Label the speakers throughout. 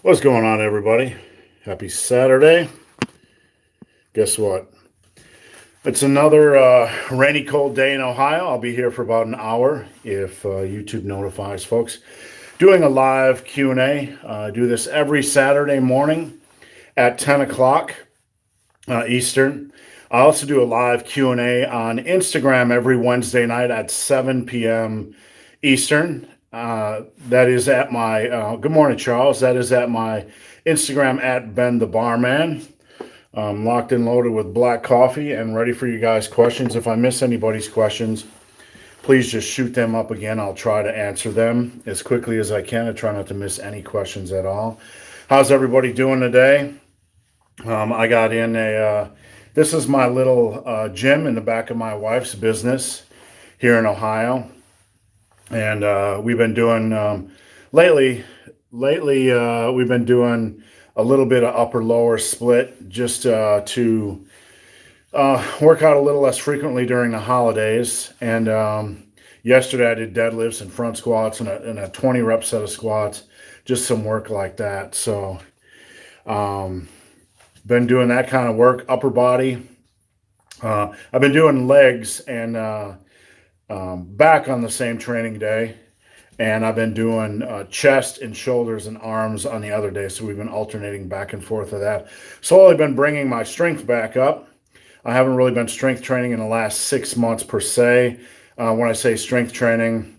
Speaker 1: What's going on, everybody? Happy Saturday. Guess what? It's another rainy, cold day in Ohio. I'll be here for about an hour if YouTube notifies folks. Doing a live Q&A. I do this every Saturday morning at 10 o'clock Eastern. I also do a live Q&A on Instagram every Wednesday night at 7 p.m. Eastern. That is at my, good morning, Charles. That is at my Instagram at Ben the Barman. I'm locked and loaded with black coffee and ready for you guys' questions. If I miss anybody's questions, please just shoot them up again. I'll try to answer them as quickly as I can. I try not to miss any questions at all. How's everybody doing today? I got in this is my little gym in the back of my wife's business here in Ohio. And we've been doing lately we've been doing a little bit of upper lower split just to work out a little less frequently during the holidays. And yesterday I did deadlifts and front squats and a 20 rep set of squats, just some work like that. So been doing that kind of work, upper body. I've been doing legs and back on the same training day, and I've been doing chest and shoulders and arms on the other day. So we've been alternating back and forth of that. Slowly been bringing my strength back up. I haven't really been strength training in the last 6 months per se. When I say strength training,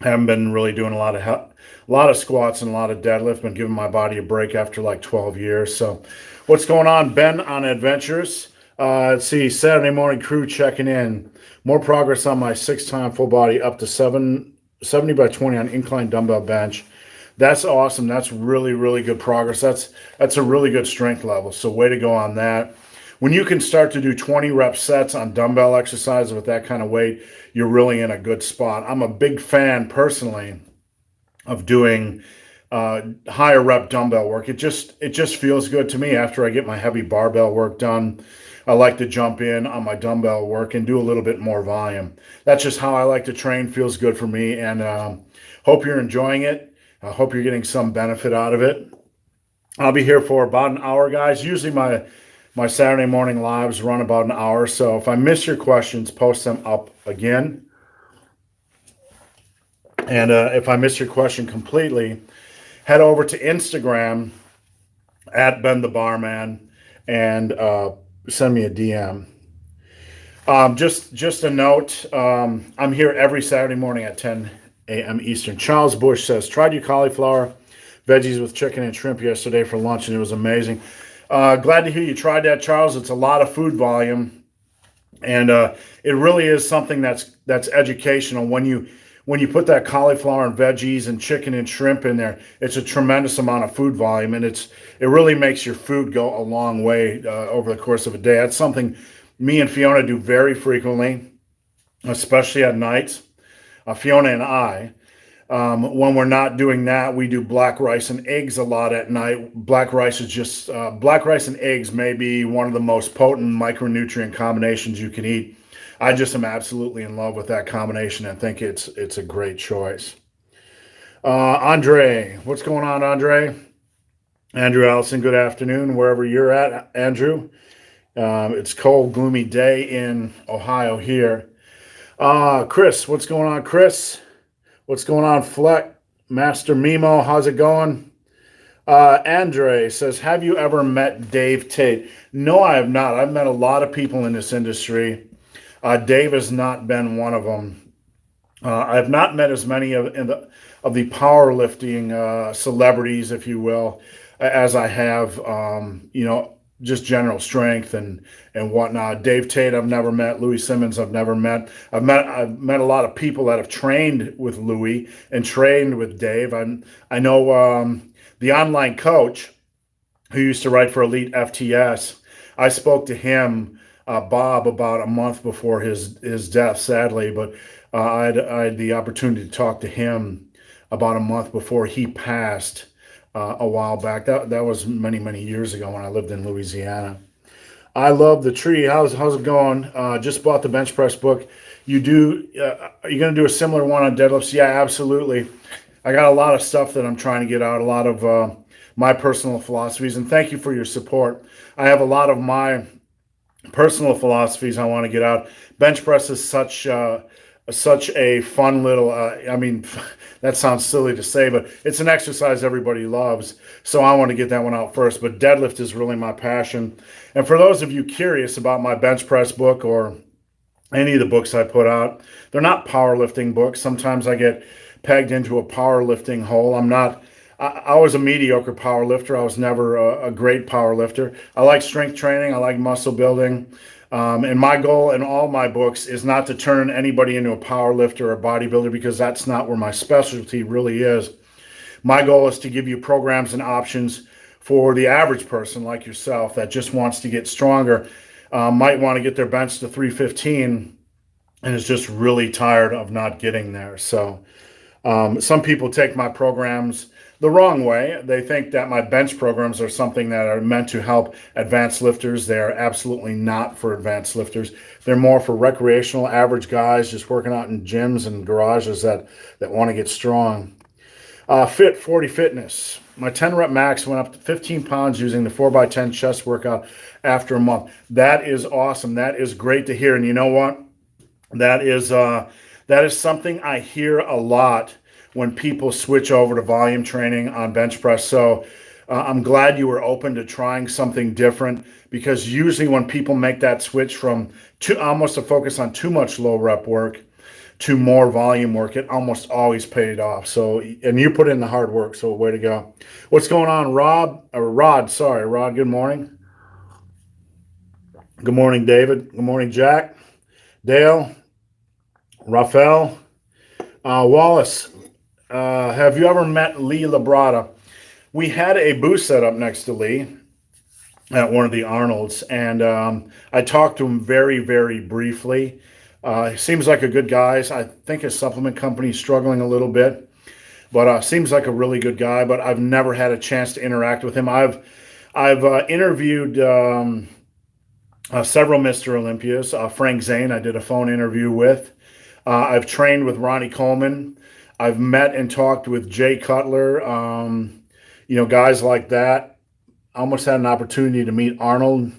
Speaker 1: I haven't been really doing a lot of squats and a lot of deadlift. Been giving my body a break after like 12 years. So what's going on, Ben on Adventures? Let's see, Saturday morning crew checking in. More progress on my 6-time full body, up to 70 by 20 on incline dumbbell bench. That's awesome. That's really, really good progress. That's a really good strength level. So way to go on that. When you can start to do 20 rep sets on dumbbell exercises with that kind of weight, you're really in a good spot. I'm a big fan personally of doing higher rep dumbbell work. It just feels good to me after I get my heavy barbell work done. I like to jump in on my dumbbell work and do a little bit more volume. That's just how I like to train. Feels good for me, and hope you're enjoying it. I hope you're getting some benefit out of it. I'll be here for about an hour, guys. Usually my Saturday morning lives run about an hour, so if I miss your questions, post them up again. And if I miss your question completely, head over to Instagram at Ben the Barman and send me a DM. Just a note, I'm here every Saturday morning at 10 a.m. Eastern. Charles Bush says, tried your cauliflower veggies with chicken and shrimp yesterday for lunch, and it was amazing. Glad to hear you tried that, Charles. It's a lot of food volume, and it really is something that's educational. When you put that cauliflower and veggies and chicken and shrimp in there, it's a tremendous amount of food volume, and it really makes your food go a long way over the course of a day. That's something me and Fiona do very frequently, especially at nights. Fiona and I, when we're not doing that, we do black rice and eggs a lot at night. Black rice and eggs may be one of the most potent micronutrient combinations you can eat. I just am absolutely in love with that combination and think it's a great choice. Andre, what's going on, Andre? Andrew Allison, good afternoon, wherever you're at, Andrew. It's a cold, gloomy day in Ohio here. Chris, what's going on, Chris? What's going on, Fleck? Master Mimo, how's it going? Andre says, have you ever met Dave Tate? No, I have not. I've met a lot of people in this industry. Dave has not been one of them. I have not met as many of the powerlifting celebrities, if you will, as I have, just general strength and whatnot. Dave Tate, I've never met. Louis Simmons, I've never met. I've met a lot of people that have trained with Louis and trained with Dave. I know the online coach who used to write for Elite FTS. I spoke to him, Bob, about a month before his death, sadly, but I had the opportunity to talk to him about a month before he passed. A while back. That was many years ago when I lived in Louisiana. I love the tree. How's it going? Just bought the bench press book. Are you going to do a similar one on deadlifts? Yeah, absolutely. I got a lot of stuff that I'm trying to get out. A lot of my personal philosophies. And thank you for your support. I have a lot of my personal philosophies I want to get out. Bench press is such a fun little. I mean, that sounds silly to say, but it's an exercise everybody loves. So I want to get that one out first. But deadlift is really my passion. And for those of you curious about my bench press book or any of the books I put out, they're not powerlifting books. Sometimes I get pegged into a powerlifting hole. I'm not. I was a mediocre power lifter. I was never a great power lifter. I like strength training. I like muscle building. And my goal in all my books is not to turn anybody into a power lifter or a bodybuilder, because that's not where my specialty really is. My goal is to give you programs and options for the average person like yourself that just wants to get stronger, might want to get their bench to 315 and is just really tired of not getting there. So some people take my programs the wrong way. They think that my bench programs are something that are meant to help advanced lifters. They are absolutely not for advanced lifters. They're more for recreational average guys just working out in gyms and garages that want to get strong. Fit 40 Fitness. My 10 rep max went up to 15 pounds using the 4x10 chest workout after a month. That is awesome. That is great to hear. And you know what? That is something I hear a lot when people switch over to volume training on bench press. So I'm glad you were open to trying something different, because usually when people make that switch from almost a focus on too much low rep work to more volume work, it almost always paid off. So, and you put in the hard work, so way to go. What's going on, Rod? Sorry, Rod, good morning. Good morning, David. Good morning, Jack, Dale, Rafael, Wallace. Have you ever met Lee Labrada? We had a booth set up next to Lee at one of the Arnolds, and I talked to him very, very briefly. He seems like a good guy. I think his supplement company is struggling a little bit, but seems like a really good guy. But I've never had a chance to interact with him. I've interviewed several Mr. Olympias. Frank Zane, I did a phone interview with. I've trained with Ronnie Coleman. I've met and talked with Jay Cutler, guys like that. I almost had an opportunity to meet Arnold.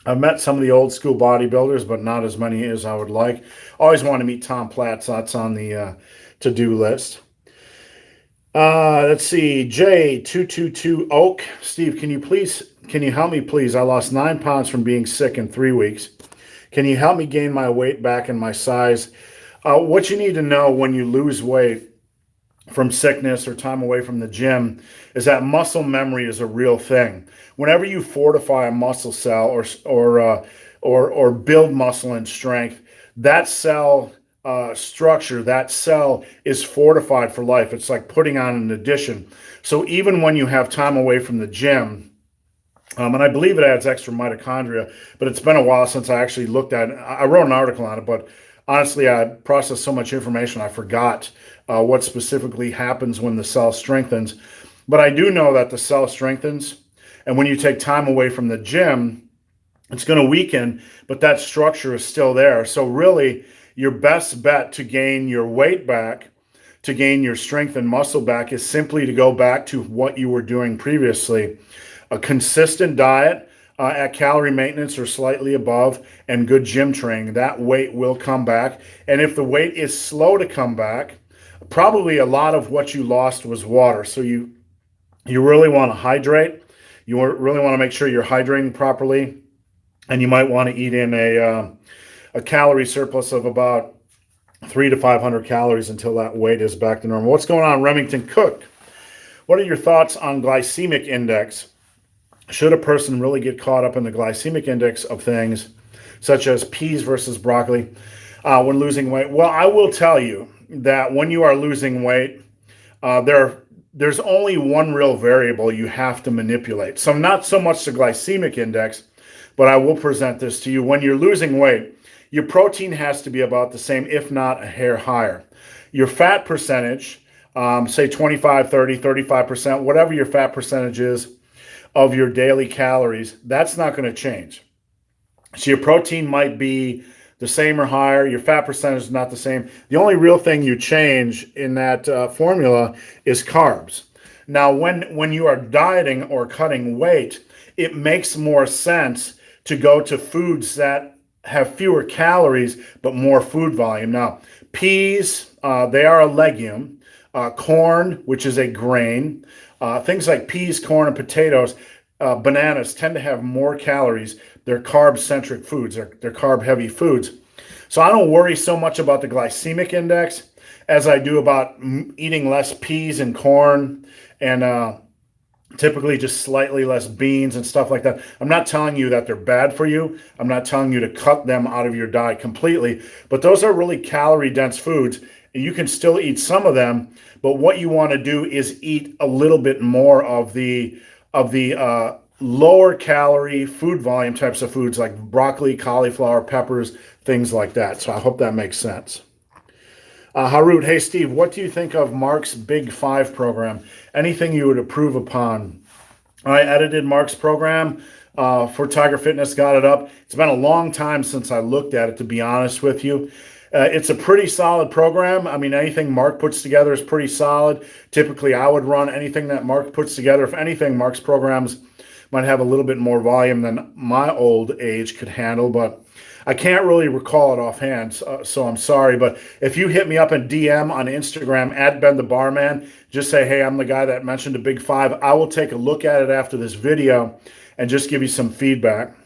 Speaker 1: I've met some of the old school bodybuilders, but not as many as I would like. Always want to meet Tom Platz. That's on the to-do list. Let's see. J222 Oak. Steve, can you help me, please? I lost 9 pounds from being sick in 3 weeks. Can you help me gain my weight back and my size? What you need to know when you lose weight from sickness or time away from the gym is that muscle memory is a real thing. Whenever you fortify a muscle cell or build muscle and strength, that cell structure, that cell is fortified for life. It's like putting on an addition. So even when you have time away from the gym, and I believe it adds extra mitochondria, but it's been a while since I actually looked at it. I wrote an article on it, but honestly, I processed so much information, I forgot what specifically happens when the cell strengthens. But I do know that the cell strengthens, and when you take time away from the gym, it's going to weaken, but that structure is still there. So really, your best bet to gain your weight back, to gain your strength and muscle back, is simply to go back to what you were doing previously. A consistent diet at calorie maintenance or slightly above, and good gym training. That weight will come back. And if the weight is slow to come back, probably a lot of what you lost was water. So you really want to hydrate. You really want to make sure you're hydrating properly. And you might want to eat in a calorie surplus of about 300 to 500 calories until that weight is back to normal. What's going on, Remington Cook? What are your thoughts on glycemic index? Should a person really get caught up in the glycemic index of things, such as peas versus broccoli, when losing weight? Well, I will tell you that when you are losing weight, there's only one real variable you have to manipulate. So not so much the glycemic index, but I will present this to you. When you're losing weight, your protein has to be about the same, if not a hair higher. Your fat percentage, say 25, 30, 35%, whatever your fat percentage is, of your daily calories, that's not going to change. So your protein might be the same or higher. Your fat percentage is not the same. The only real thing you change in that formula is carbs. Now, when you are dieting or cutting weight, it makes more sense to go to foods that have fewer calories but more food volume. Now, peas, they are a legume. Corn, which is a grain, things like peas, corn, and potatoes, bananas tend to have more calories. They're carb-centric foods. They're carb-heavy foods. So I don't worry so much about the glycemic index as I do about eating less peas and corn and typically just slightly less beans and stuff like that. I'm not telling you that they're bad for you. I'm not telling you to cut them out of your diet completely, but those are really calorie dense foods. You can still eat some of them, but what you want to do is eat a little bit more of the lower calorie food volume types of foods like broccoli, cauliflower, peppers, things like that. So I hope that makes sense. Harut, hey Steve, what do you think of Mark's Big Five program? Anything you would approve upon? I edited Mark's program for Tiger Fitness, got it up. It's been a long time since I looked at it, to be honest with you. It's a pretty solid program. I mean, anything Mark puts together is pretty solid. Typically, I would run anything that Mark puts together. If anything, Mark's programs might have a little bit more volume than my old age could handle, but I can't really recall it offhand, so I'm sorry. But if you hit me up in DM on Instagram at Ben the Barman, just say, hey, I'm the guy that mentioned the Big Five. I will take a look at it after this video and just give you some feedback.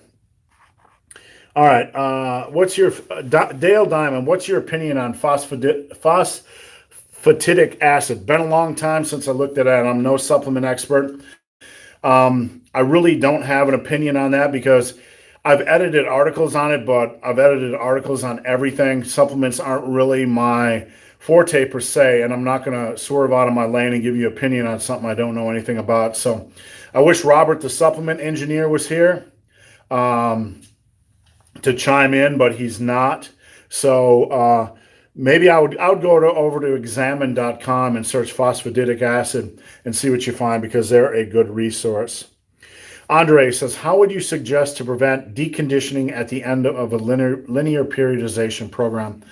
Speaker 1: All right. What's your Dale Diamond? What's your opinion on phosphatidic acid? Been a long time since I looked at it. I'm no supplement expert. I really don't have an opinion on that because I've edited articles on it, but I've edited articles on everything. Supplements aren't really my forte per se, and I'm not going to swerve out of my lane and give you an opinion on something I don't know anything about. So I wish Robert, the supplement engineer, was here to chime in, but he's not. So maybe I would go over to examine.com and search phosphatidic acid and see what you find because they're a good resource. Andre says, how would you suggest to prevent deconditioning at the end of a linear periodization program?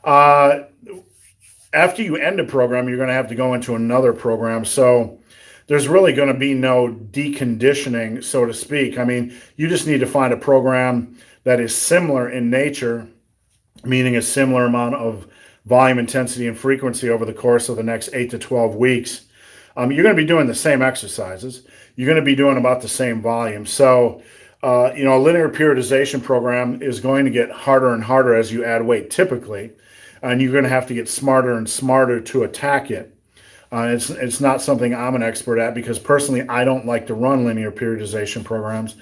Speaker 1: After you end a program, you're going to have to go into another program. So there's really going to be no deconditioning, so to speak. I mean, you just need to find a program that is similar in nature, meaning a similar amount of volume, intensity, and frequency over the course of the next 8 to 12 weeks. You're going to be doing the same exercises. You're going to be doing about the same volume. So, a linear periodization program is going to get harder and harder as you add weight typically, and you're going to have to get smarter and smarter to attack it. It's not something I'm an expert at because personally I don't like to run linear periodization programs.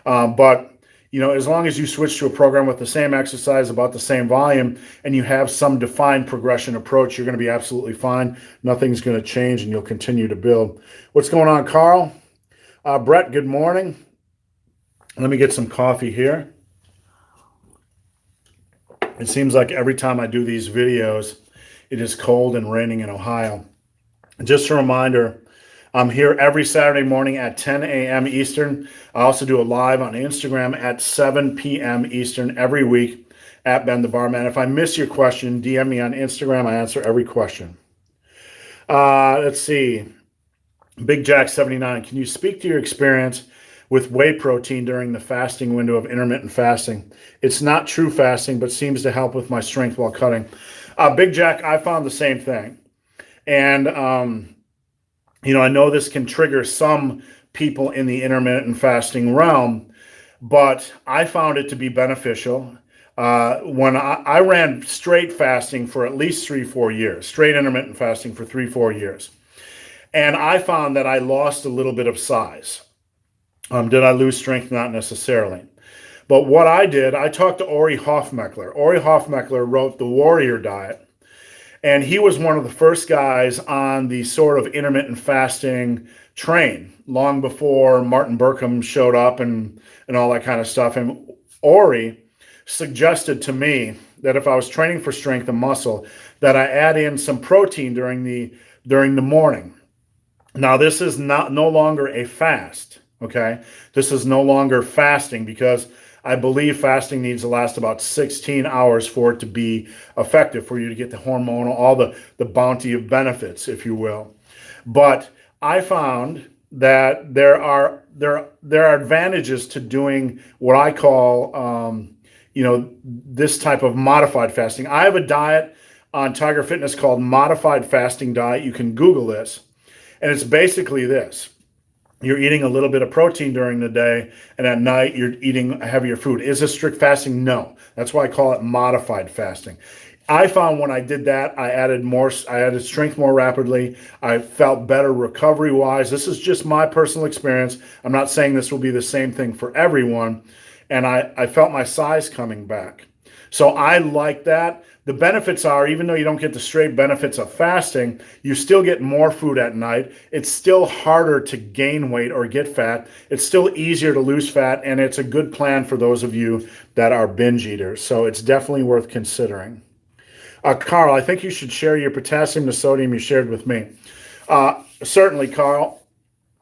Speaker 1: But as long as you switch to a program with the same exercise, about the same volume, and you have some defined progression approach, you're going to be absolutely fine. Nothing's going to change, and you'll continue to build. What's going on, Carl? Brett, good morning. Let me get some coffee here. It seems like every time I do these videos, it is cold and raining in Ohio. Just a reminder, I'm here every Saturday morning at 10 a.m. Eastern. I also do a live on Instagram at 7 p.m. Eastern every week at Ben the Barman. If I miss your question, DM me on Instagram. I answer every question. Let's see. Big Jack 79. Can you speak to your experience with whey protein during the fasting window of intermittent fasting? It's not true fasting, but seems to help with my strength while cutting. Big Jack, I found the same thing. And, I know this can trigger some people in the intermittent fasting realm, but I found it to be beneficial. When I ran straight fasting for at least 3-4 years, straight intermittent fasting for 3-4 years. And I found that I lost a little bit of size. Did I lose strength? Not necessarily. But what I did, I talked to Ori Hofmeckler. Ori Hofmeckler wrote The Warrior Diet. And he was one of the first guys on the sort of intermittent fasting train, long before Martin Berkham showed up and all that kind of stuff. And Ori suggested to me that if I was training for strength and muscle, that I add in some protein during the morning. Now, this is no longer a fast, okay? This is no longer fasting because I believe fasting needs to last about 16 hours for it to be effective, for you to get the hormonal, all the bounty of benefits, if you will. But I found that there are advantages to doing what I call this type of modified fasting. I have a diet on Tiger Fitness called modified fasting diet. You can Google this, and it's basically this. You're eating a little bit of protein during the day, and at night you're eating heavier food. Is this strict fasting? No. That's why I call it modified fasting. I found when I did that, I added strength more rapidly. I felt better recovery wise. This is just my personal experience. I'm not saying this will be the same thing for everyone. And I felt my size coming back. So I like that. The benefits are, even though you don't get the straight benefits of fasting, you still get more food at night. It's still harder to gain weight or get fat. It's still easier to lose fat, and it's a good plan for those of you that are binge eaters. So it's definitely worth considering. Carl, I think you should share your potassium to sodium you shared with me. Certainly, Carl.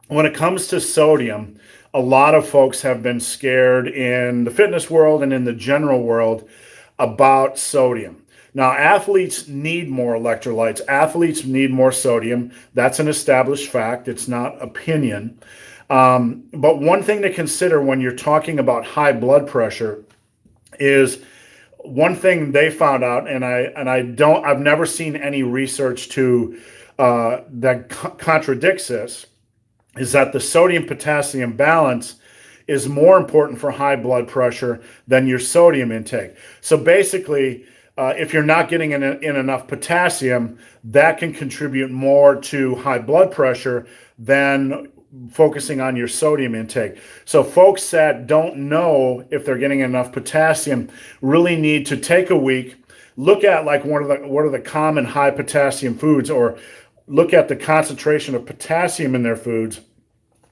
Speaker 1: When it comes to sodium, a lot of folks have been scared in the fitness world and in the general world about sodium. Now, athletes need more electrolytes. Athletes need more sodium. That's an established fact. It's not opinion. But one thing to consider when you're talking about high blood pressure is one thing they found out, and I've never seen any research that contradicts this, is that the sodium potassium balance is more important for high blood pressure than your sodium intake. So basically, if you're not getting in enough potassium, that can contribute more to high blood pressure than focusing on your sodium intake. So folks that don't know if they're getting enough potassium really need to take a week, look at like what are the common high potassium foods, or look at the concentration of potassium in their foods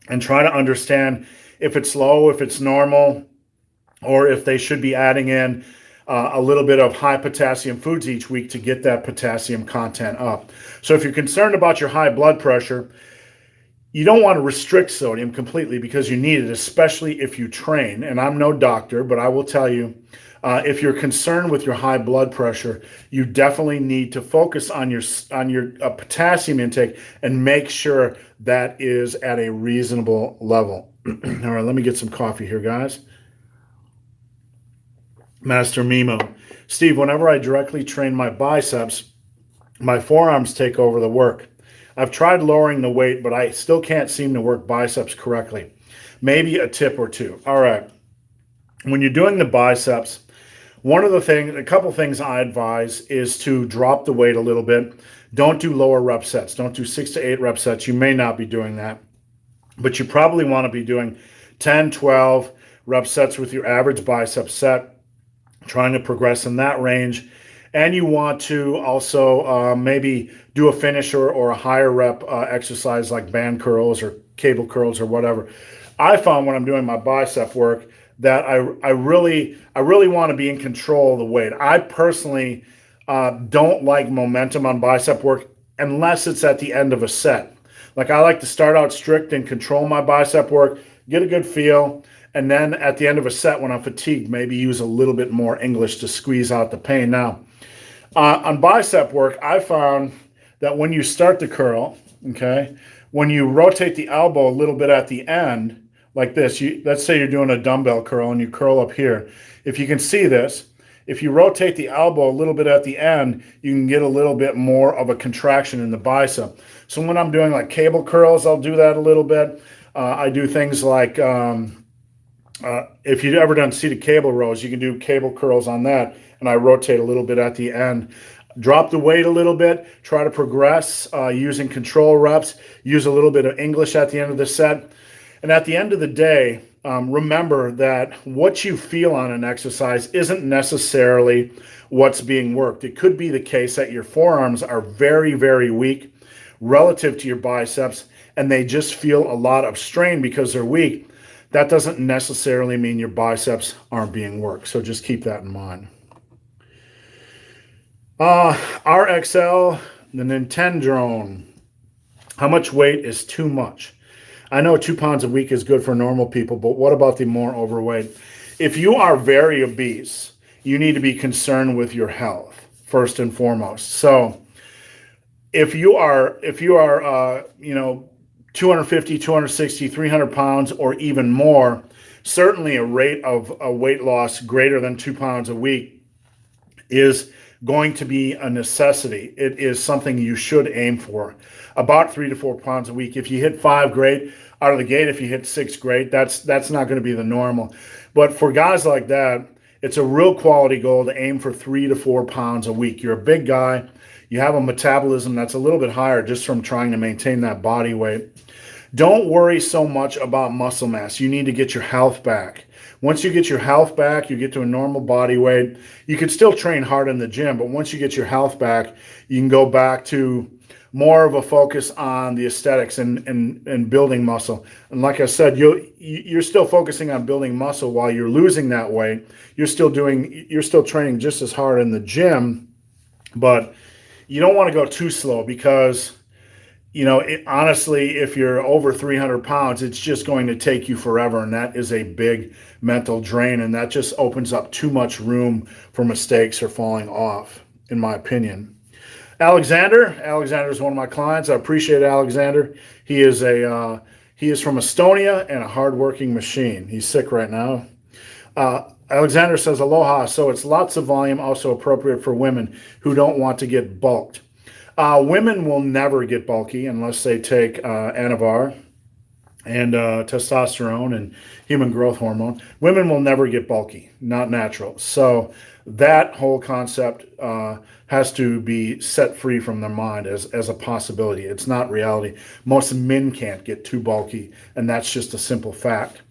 Speaker 1: and try to understand if it's low, if it's normal, or if they should be adding in a little bit of high potassium foods each week to get that potassium content up. So if you're concerned about your high blood pressure, you don't want to restrict sodium completely because you need it, especially if you train. And I'm no doctor, but I will tell you, if you're concerned with your high blood pressure, you definitely need to focus on your potassium intake and make sure that is at a reasonable level. All right, let me get some coffee here, guys. Master Mimo. Steve, whenever I directly train my biceps, my forearms take over the work. I've tried lowering the weight, but I still can't seem to work biceps correctly. Maybe a tip or two. All right. When you're doing the biceps, a couple things I advise is to drop the weight a little bit. Don't do lower rep sets. Don't do 6 to 8 rep sets. You may not be doing that, but you probably want to be doing 10, 12 rep sets with your average bicep set, trying to progress in that range. And you want to also maybe do a finisher or a higher rep exercise like band curls or cable curls or whatever. I found when I'm doing my bicep work that I really want to be in control of the weight. I personally don't like momentum on bicep work unless it's at the end of a set. Like I like to start out strict and control my bicep work, get a good feel, and then at the end of a set when I'm fatigued, maybe use a little bit more English to squeeze out the pain. Now, on bicep work, I found that when you start the curl, okay, when you rotate the elbow a little bit at the end, like this, let's say you're doing a dumbbell curl and you curl up here. If you can see this, if you rotate the elbow a little bit at the end, you can get a little bit more of a contraction in the bicep. So when I'm doing like cable curls, I'll do that a little bit. I do things like, if you've ever done seated cable rows, you can do cable curls on that. And I rotate a little bit at the end. Drop the weight a little bit. Try to progress using control reps. Use a little bit of English at the end of the set. And at the end of the day, remember that what you feel on an exercise isn't necessarily what's being worked. It could be the case that your forearms are very, very weak relative to your biceps, and they just feel a lot of strain because they're weak. That doesn't necessarily mean your biceps aren't being worked. So just keep that in mind. RXL, the Nintendrone. How much weight is too much? I know 2 pounds a week is good for normal people, but what about the more overweight? If you are very obese, you need to be concerned with your health first and foremost. So if you are 250, 260, 300 pounds or even more, certainly a rate of a weight loss greater than 2 pounds a week is going to be a necessity. It is something you should aim for. About 3 to 4 pounds a week. If you hit 5, great. Out of the gate, if you hit 6, great. That's not going to be the normal. But for guys like that, it's a real quality goal to aim for 3 to 4 pounds a week. You're a big guy. You have a metabolism that's a little bit higher just from trying to maintain that body weight. Don't worry so much about muscle mass. You need to get your health back. Once you get your health back, you get to a normal body weight. You can still train hard in the gym, but once you get your health back, you can go back to more of a focus on the aesthetics and building muscle. And like I said, you're still focusing on building muscle while you're losing that weight. You're still training just as hard in the gym, but you don't want to go too slow because, honestly, if you're over 300 pounds, it's just going to take you forever. And that is a big mental drain. And that just opens up too much room for mistakes or falling off, in my opinion. Alexander is one of my clients. I appreciate Alexander. He is from Estonia and a hardworking machine. He's sick right now. Alexander says, aloha. So it's lots of volume, also appropriate for women who don't want to get bulked. Women will never get bulky unless they take Anavar and testosterone and human growth hormone. Women will never get bulky, not natural. So that whole concept has to be set free from their mind as a possibility. It's not reality. Most men can't get too bulky, and that's just a simple fact.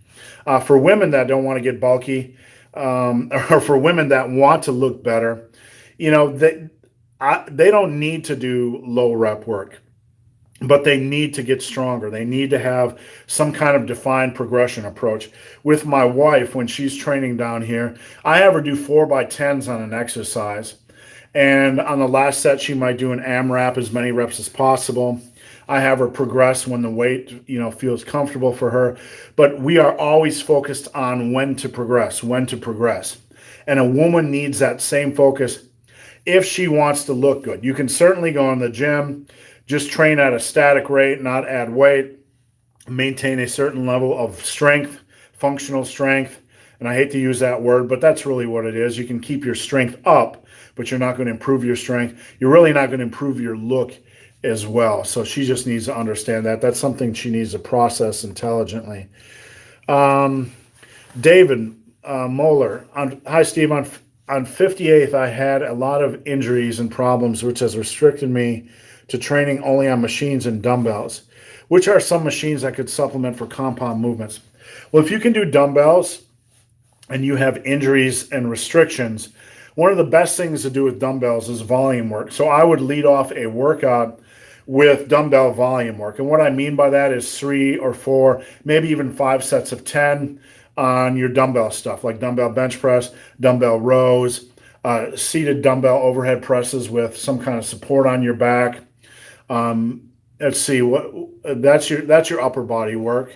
Speaker 1: For women that don't want to get bulky, or for women that want to look better, they don't need to do low rep work, but they need to get stronger. They need to have some kind of defined progression approach. With my wife, when she's training down here, I have her do 4x10s on an exercise. And on the last set, she might do an AMRAP, as many reps as possible. I have her progress when the weight, feels comfortable for her. But we are always focused on when to progress. And a woman needs that same focus if she wants to look good. You can certainly go in the gym, just train at a static rate, not add weight, maintain a certain level of strength, functional strength. And I hate to use that word, but that's really what it is. You can keep your strength up, but you're not going to improve your strength. You're really not going to improve your look as well. So she just needs to understand that. That's something she needs to process intelligently. David Moeller. Hi, Steve. On 58th, I had a lot of injuries and problems, which has restricted me to training only on machines and dumbbells. Which are some machines I could supplement for compound movements? Well, if you can do dumbbells and you have injuries and restrictions, one of the best things to do with dumbbells is volume work. So I would lead off a workout with dumbbell volume work. And what I mean by that is 3 or 4, maybe even 5 sets of 10 on your dumbbell stuff, like dumbbell bench press, dumbbell rows, seated dumbbell overhead presses with some kind of support on your back. Let's see, that's your upper body work.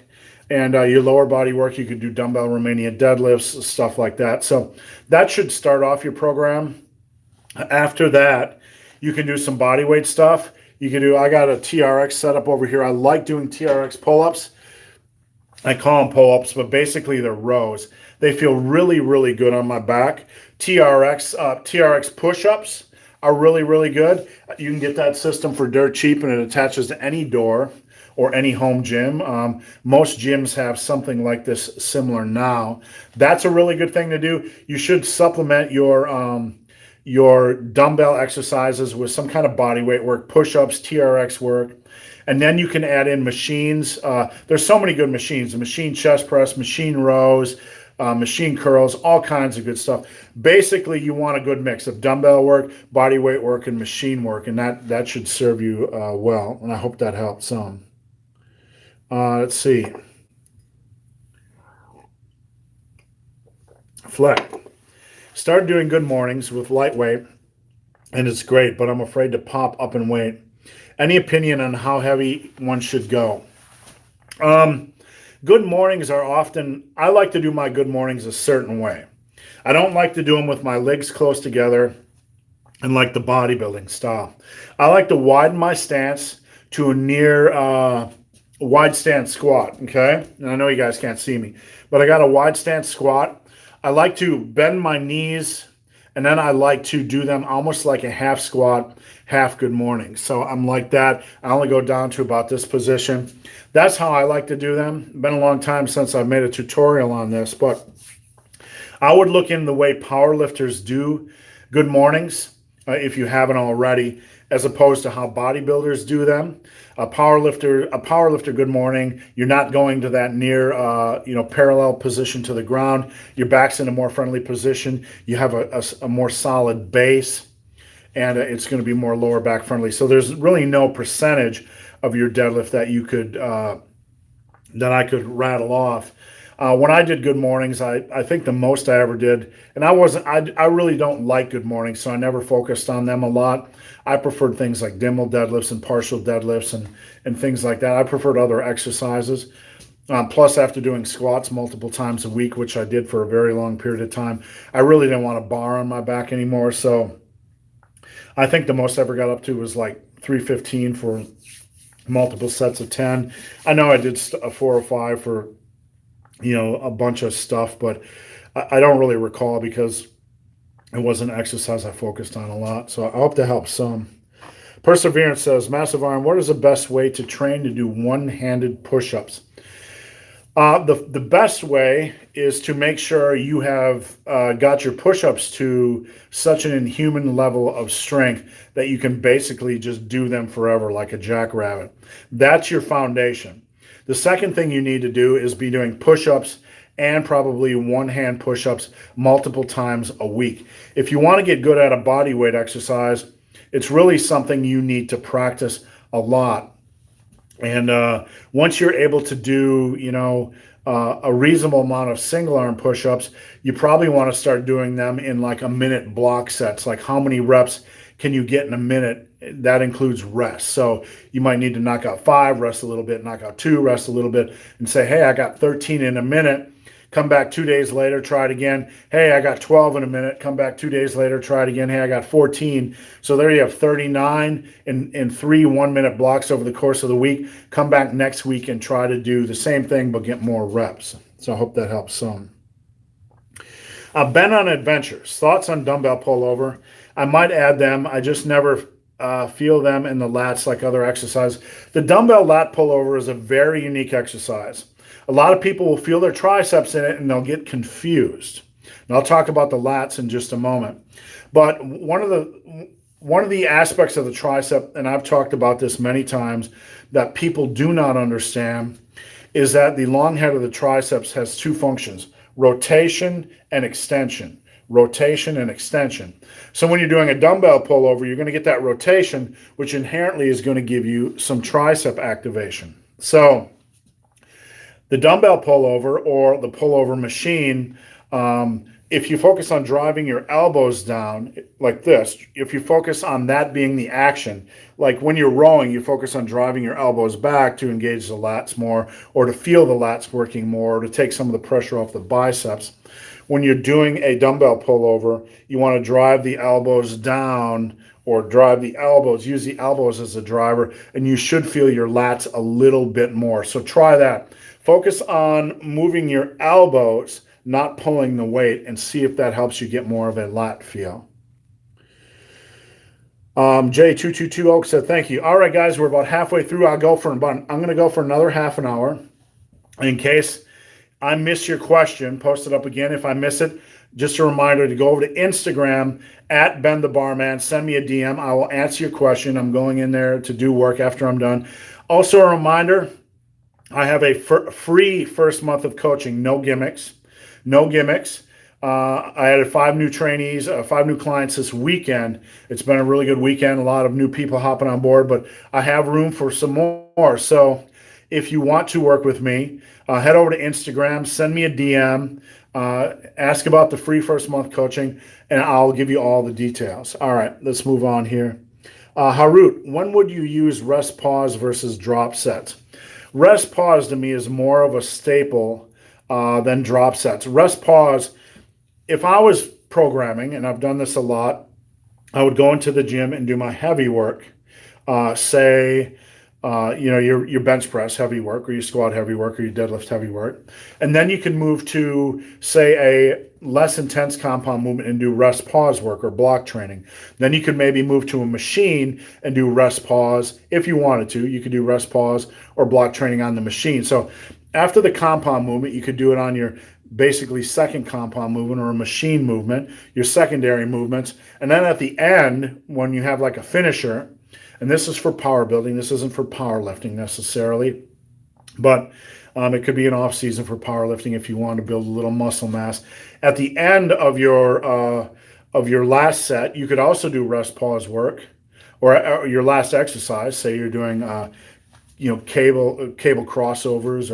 Speaker 1: And your lower body work, you could do dumbbell Romanian deadlifts, stuff like that. So that should start off your program. After that, you can do some body weight stuff. I got a TRX set up over here. I like doing TRX pull-ups. I call them pull-ups, but basically they're rows. They feel really, really good on my back. TRX push-ups are really, really good. You can get that system for dirt cheap, and it attaches to any door or any home gym. Most gyms have something like this similar now. That's a really good thing to do. You should supplement your dumbbell exercises with some kind of body weight work, push-ups, TRX work. And then you can add in machines. There's so many good machines. Machine chest press, machine rows, machine curls, all kinds of good stuff. Basically, you want a good mix of dumbbell work, body weight work, and machine work. And that should serve you well. And I hope that helps some. Let's see. Fleck. Started doing good mornings with lightweight, and it's great, but I'm afraid to pop up in weight. Any opinion on how heavy one should go? Good mornings are often, I like to do my good mornings a certain way. I don't like to do them with my legs close together and like the bodybuilding style. I like to widen my stance to a near wide stance squat, okay? And I know you guys can't see me, but I got a wide stance squat. I like to bend my knees, and then I like to do them almost like a half squat, half good morning. So I'm like that. I only go down to about this position. That's how I like to do them. Been a long time since I've made a tutorial on this, but I would look in the way powerlifters do good mornings, if you haven't already, as opposed to how bodybuilders do them. A powerlifter good morning, you're not going to that near, parallel position to the ground. Your back's in a more friendly position. You have a more solid base, and it's going to be more lower back friendly. So there's really no percentage of your deadlift that you could that I could rattle off. When I did good mornings, I think the most I ever did, and I really don't like good mornings, so I never focused on them a lot. I preferred things like Dimmel deadlifts and partial deadlifts and things like that. I preferred other exercises. Plus, after doing squats multiple times a week, which I did for a very long period of time, I really didn't want a bar on my back anymore. So I think the most I ever got up to was like 315 for multiple sets of 10. I know I did a 405 for a bunch of stuff, but I don't really recall because it wasn't an exercise I focused on a lot. So I hope that helps some. Perseverance says, Massive Iron, what is the best way to train to do one-handed push-ups? The best way is to make sure you have got your push-ups to such an inhuman level of strength that you can basically just do them forever like a jackrabbit. That's your foundation. The second thing you need to do is be doing push-ups and probably one-hand push-ups multiple times a week. If you want to get good at a body weight exercise, it's really something you need to practice a lot. And once you're able to do, a reasonable amount of single arm push-ups, you probably want to start doing them in like a minute block sets. Like how many reps can you get in a minute? That includes rest. So you might need to knock out 5, rest a little bit, knock out 2, rest a little bit, and say, hey, I got 13 in a minute. Come back 2 days later, try it again. Hey, I got 12 in a minute. Come back 2 days later, try it again. Hey, I got 14. So there you have 39 in 3 1-minute blocks over the course of the week. Come back next week and try to do the same thing, but get more reps. So I hope that helps some. Ben on Adventures. Thoughts on dumbbell pullover? I might add them. I just never feel them in the lats like other exercises. The dumbbell lat pullover is a very unique exercise. A lot of people will feel their triceps in it and they'll get confused. And I'll talk about the lats in just a moment. But one of the aspects of the tricep, and I've talked about this many times, that people do not understand is that the long head of the triceps has 2 functions, rotation and extension. Rotation and extension. So when you're doing a dumbbell pullover, you're going to get that rotation, which inherently is going to give you some tricep activation. So the dumbbell pullover or the pullover machine, if you focus on driving your elbows down like this, if you focus on that being the action, like when you're rowing, you focus on driving your elbows back to engage the lats more, or to feel the lats working more, or to take some of the pressure off the biceps. When you're doing a dumbbell pullover, you want to drive the elbows down or drive the elbows, use the elbows as a driver, and you should feel your lats a little bit more. So try that. Focus on moving your elbows, not pulling the weight, and see if that helps you get more of a lat feel. J222 Oak said, thank you. All right, guys, we're about halfway through. I'm going to go for another half an hour. In case I miss your question, post it up again. If I miss it, just a reminder to go over to Instagram at Ben the Barman. Send me a DM. I will answer your question. I'm going in there to do work after I'm done. Also, a reminder, I have a free first month of coaching. No gimmicks. No gimmicks. I added 5 new trainees, 5 new clients this weekend. It's been a really good weekend. A lot of new people hopping on board, but I have room for some more. So if you want to work with me, head over to Instagram, send me a DM, ask about the free first month coaching, and I'll give you all the details. All right, let's move on here. Harut, when would you use rest pause versus drop sets? Rest pause to me is more of a staple than drop sets. Rest pause, if I was programming, and I've done this a lot, I would go into the gym and do my heavy work, say your bench press heavy work, or your squat heavy work, or your deadlift heavy work. And then you can move to, say, a less intense compound movement and do rest pause work or block training. Then you could maybe move to a machine and do rest pause. If you wanted to, you could do rest pause or block training on the machine. So after the compound movement, you could do it on your basically second compound movement or a machine movement, your secondary movements. And then at the end, when you have like a finisher, and this is for power building, this isn't for powerlifting necessarily, but it could be an off season for powerlifting if you want to build a little muscle mass. At the end of your last set, you could also do rest pause work, or your last exercise. Say you're doing cable crossovers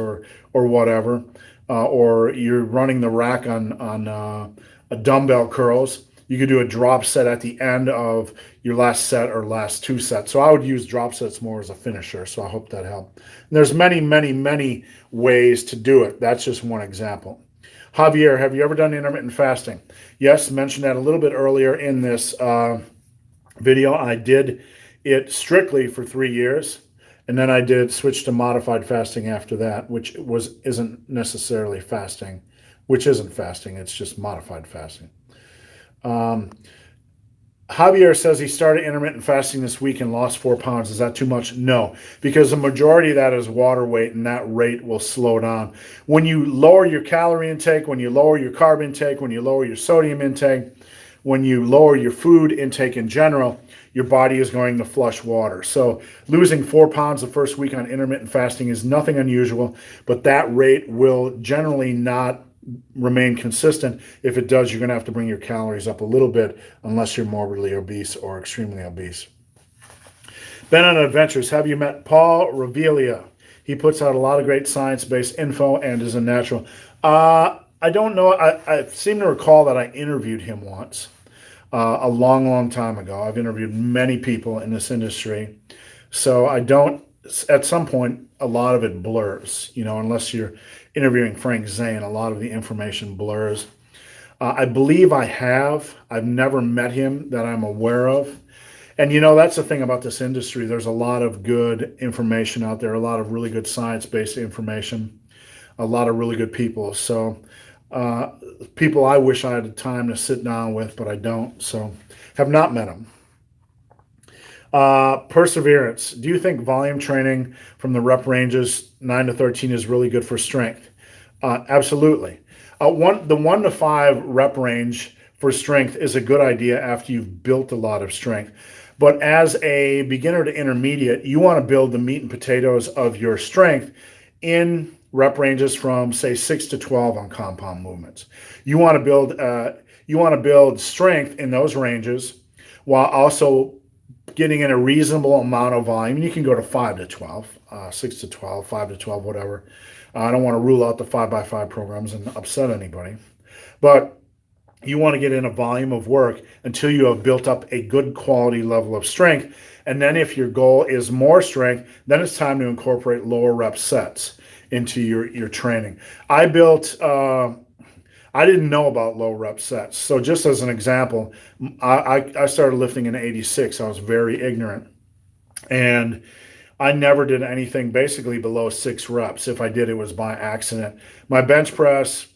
Speaker 1: or whatever, or you're running the rack on a dumbbell curls. You could do a drop set at the end of your last set or last two sets. So I would use drop sets more as a finisher. So I hope that helped. And there's many, many, many ways to do it. That's just one example. Javier, have you ever done intermittent fasting? Yes, mentioned that a little bit earlier in this video. I did it strictly for 3 years. And then I did switch to modified fasting after that, which isn't necessarily fasting, which isn't fasting. It's just modified fasting. Javier says he started intermittent fasting this week and lost 4 pounds. Is that too much? No, because the majority of that is water weight, and that rate will slow down. When you lower your calorie intake, when you lower your carb intake, when you lower your sodium intake, when you lower your food intake in general, your body is going to flush water. So losing 4 pounds the first week on intermittent fasting is nothing unusual, but that rate will generally not remain consistent. If it does, you're going to have to bring your calories up a little bit, unless you're morbidly obese or extremely obese. Ben on Adventures, have you met Paul Revelia? He puts out a lot of great science-based info and is a natural. I don't know. I seem to recall that I interviewed him once a long, long time ago. I've interviewed many people in this industry. So I don't, at some point, a lot of it blurs, unless you're interviewing Frank Zane, a lot of the information blurs. I believe I've never met him that I'm aware of. And that's the thing about this industry. There's a lot of good information out there, a lot of really good science-based information, a lot of really good people. So people I wish I had the time to sit down with, but I don't. So have not met them. Perseverance. Do you think volume training from the rep ranges 9 to 13 is really good for strength? Absolutely. The 1 to 5 rep range for strength is a good idea after you've built a lot of strength. But as a beginner to intermediate, you want to build the meat and potatoes of your strength in rep ranges from, say, 6 to 12 on compound movements. You want to build strength in those ranges while also getting in a reasonable amount of volume. You can go to 5 to 12, 6 to 12, 5 to 12, whatever. I don't want to rule out the 5x5 programs and upset anybody. But you want to get in a volume of work until you have built up a good quality level of strength. And then if your goal is more strength, then it's time to incorporate lower rep sets into your training. I didn't know about low rep sets. So just as an example, I started lifting in 86. I was very ignorant. And I never did anything basically below 6 reps. If I did, it was by accident. My bench press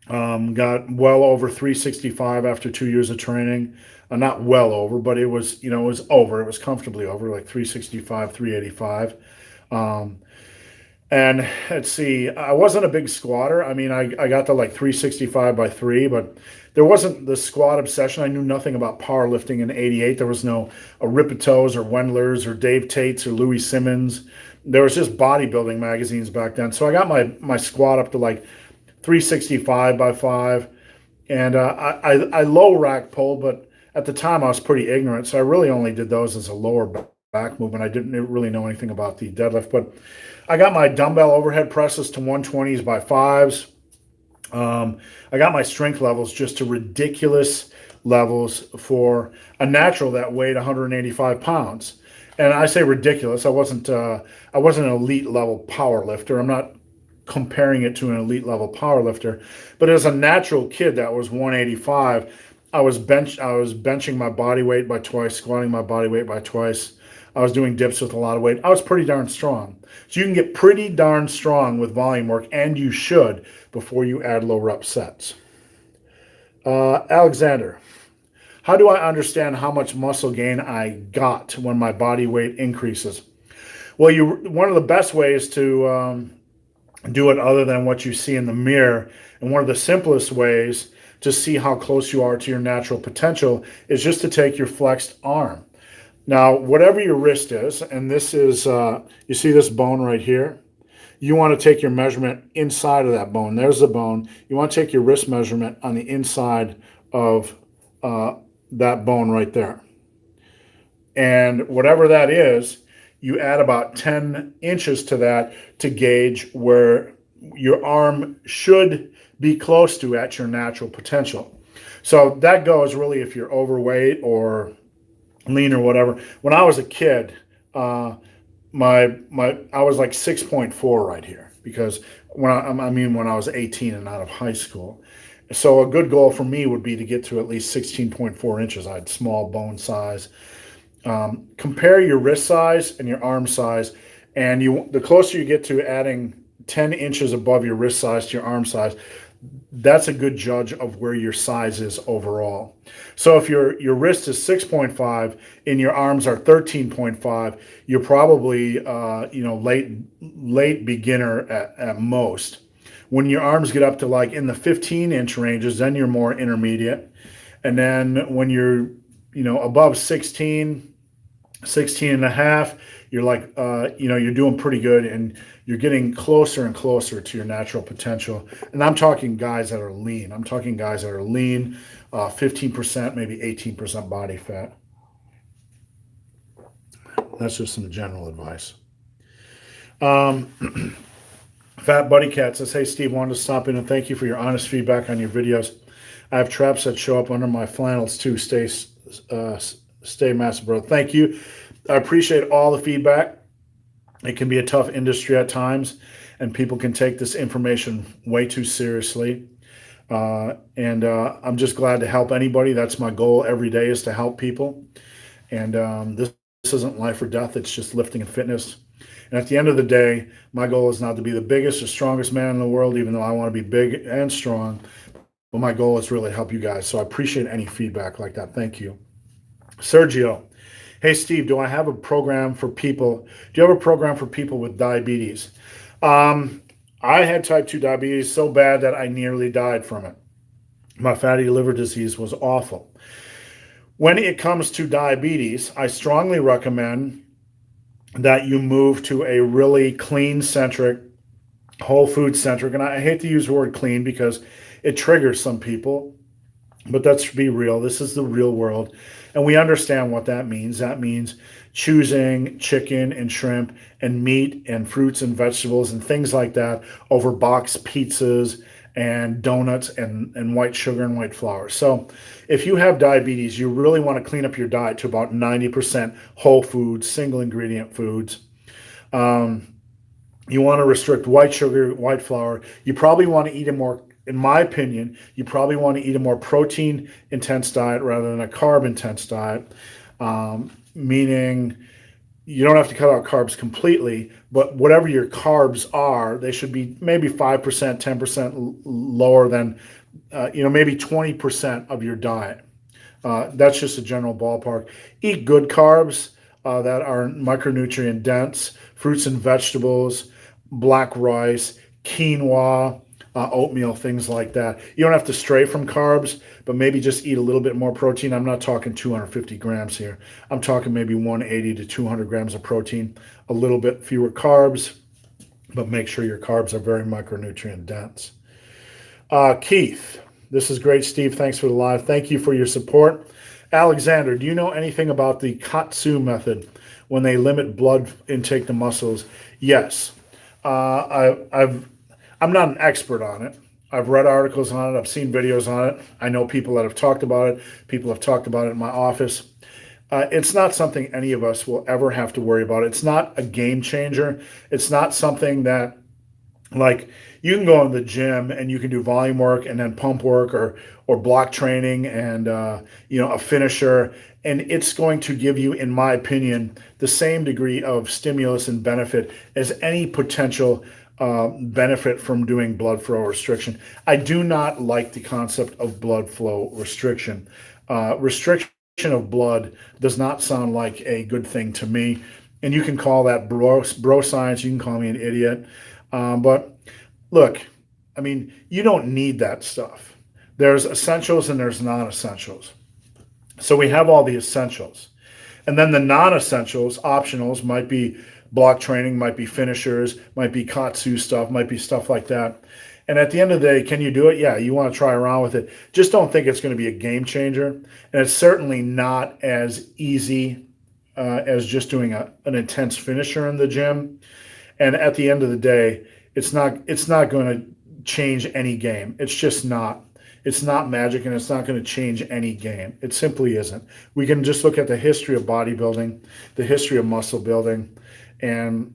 Speaker 1: got well over 365 after 2 years of training. Not well over, but it was, it was over. It was comfortably over, like 365, 385. And let's see, I wasn't a big squatter. I mean, I got to like 365 by 3, but there wasn't the squat obsession. I knew nothing about powerlifting in 88. There was no Aripitos or Wendlers or Dave Tates or Louis Simmons. There was just bodybuilding magazines back then. So I got my squat up to like 365 by 5. And I low rack pulled, but at the time I was pretty ignorant. So I really only did those as a lower back movement. I didn't really know anything about the deadlift, but I got my dumbbell overhead presses to 120s by 5s. I got my strength levels just to ridiculous levels for a natural that weighed 185 pounds. And I say ridiculous. I wasn't an elite level power lifter. I'm not comparing it to an elite level power lifter, but as a natural kid that was 185, I was benching my body weight by twice, squatting my body weight by twice. I was doing dips with a lot of weight. I was pretty darn strong. So you can get pretty darn strong with volume work, and you should before you add low rep sets. Alexander, how do I understand how much muscle gain I got when my body weight increases? Well, one of the best ways to do it other than what you see in the mirror, and one of the simplest ways to see how close you are to your natural potential is just to take your flexed arm. Now, whatever your wrist is, and this is, you see this bone right here? You want to take your measurement inside of that bone. There's the bone. You want to take your wrist measurement on the inside of that bone right there. And whatever that is, you add about 10 inches to that to gauge where your arm should be close to at your natural potential. So that goes really if you're overweight or lean or whatever. When I was a kid, I was like 6.4 right here, because when I was 18 and out of high school. So a good goal for me would be to get to at least 16.4 inches. I had small bone size. Compare your wrist size and your arm size, and the closer you get to adding 10 inches above your wrist size to your arm size, that's a good judge of where your size is overall. So if your wrist is 6.5 and your arms are 13.5, you're probably late beginner at most. When your arms get up to like in the 15-inch ranges, then you're more intermediate. And then when you're above 16 and a half, you're like you're doing pretty good, and you're getting closer and closer to your natural potential. And I'm talking guys that are lean. 15%, maybe 18% body fat. That's just some general advice. Fat Buddy Cat says, hey, Steve, wanted to stop in and thank you for your honest feedback on your videos. I have traps that show up under my flannels too. Stay massive, bro. Thank you. I appreciate all the feedback. It can be a tough industry at times, and people can take this information way too seriously. And I'm just glad to help anybody. That's my goal every day, is to help people. And this isn't life or death. It's just lifting and fitness. And at the end of the day, my goal is not to be the biggest or strongest man in the world, even though I want to be big and strong. But my goal is really to help you guys. So I appreciate any feedback like that. Thank you. Sergio, hey, Steve, do you have a program for people with diabetes? I had type 2 diabetes so bad that I nearly died from it. My fatty liver disease was awful. When it comes to diabetes, I strongly recommend that you move to a really clean-centric, whole food-centric, and I hate to use the word clean because it triggers some people, but let's be real. This is the real world, and we understand what that means. That means choosing chicken and shrimp and meat and fruits and vegetables and things like that over boxed pizzas and donuts and white sugar and white flour. So if you have diabetes, you really want to clean up your diet to about 90% whole foods, single ingredient foods. You want to restrict white sugar, white flour. You probably want to eat a more, in my opinion, you probably want to eat a more protein intense diet rather than a carb intense diet, meaning you don't have to cut out carbs completely, but whatever your carbs are, they should be maybe 5%, 10% lower than, maybe 20% of your diet. That's just a general ballpark. Eat good carbs that are micronutrient dense, fruits and vegetables, black rice, quinoa, oatmeal, things like that. You don't have to stray from carbs, but maybe just eat a little bit more protein. I'm not talking 250 grams here. I'm talking maybe 180 to 200 grams of protein, a little bit fewer carbs, but make sure your carbs are very micronutrient dense. Keith, this is great, Steve. Thanks for the live. Thank you for your support. Alexander, do you know anything about the Katsu method when they limit blood intake to muscles? Yes. I'm not an expert on it. I've read articles on it. I've seen videos on it. I know people that have talked about it. People have talked about it in my office. It's not something any of us will ever have to worry about. It's not a game changer. It's not something that, like, you can go in the gym and you can do volume work and then pump work or block training and a finisher, and it's going to give you, in my opinion, the same degree of stimulus and benefit as any potential benefit from doing blood flow restriction. I do not like the concept of blood flow restriction. Restriction of blood does not sound like a good thing to me. And you can call that bro science. You can call me an idiot. But look, I mean, you don't need that stuff. There's essentials and there's non-essentials. So we have all the essentials. And then the non-essentials, optionals, might be block training, might be finishers, might be Katsu stuff, might be stuff like that. And at the end of the day, can you do it? Yeah, you want to try around with it. Just don't think it's going to be a game changer. And it's certainly not as easy as just doing an intense finisher in the gym. And at the end of the day, it's not going to change any game. It's just not. It's not magic, and it's not going to change any game. It simply isn't. We can just look at the history of bodybuilding, the history of muscle building, and